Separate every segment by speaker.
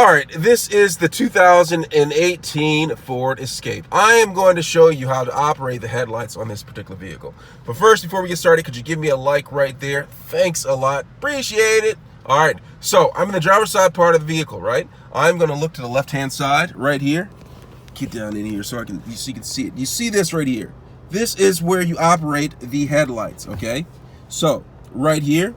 Speaker 1: All right, this is the 2018 Ford Escape. I am going to show you how to operate the headlights on this particular vehicle. But first, before we get started, could you give me a like right there? Thanks a lot. Appreciate it. All right, so I'm in the driver's side part of the vehicle, right? I'm going to look to the left-hand side right here. Get down in here so you can see it. You see this right here. This is where you operate the headlights, okay? So, right here,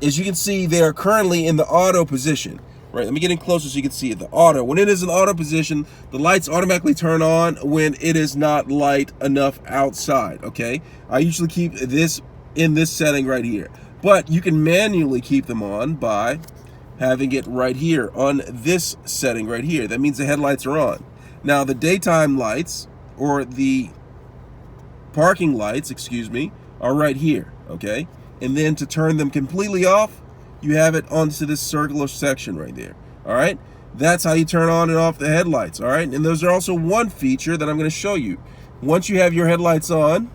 Speaker 1: as you can see, they are currently in the auto position. Right, let me get in closer so you can see it. The auto. When it is in auto position, the lights automatically turn on when it is not light enough outside, okay? I usually keep this in this setting right here. But you can manually keep them on by having it right here on this setting right here. That means the headlights are on. Now, the daytime lights, or the parking lights, excuse me, are right here, okay? And then to turn them completely off, you have it onto this circular section right there. All right, that's how you turn on and off the headlights. All right, and those are also one feature that I'm going to show you. Once you have your headlights on,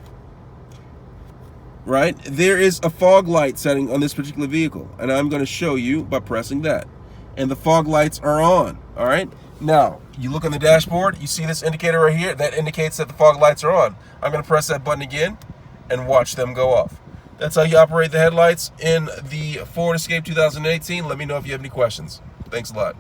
Speaker 1: right, there is a fog light setting on this particular vehicle, and I'm going to show you by pressing that, and the fog lights are on. All right, now you look on the dashboard, you see this indicator right here that indicates that the fog lights are on. I'm going to press that button again and watch them go off. That's how you operate the headlights in the Ford Escape 2018. Let me know if you have any questions. Thanks a lot.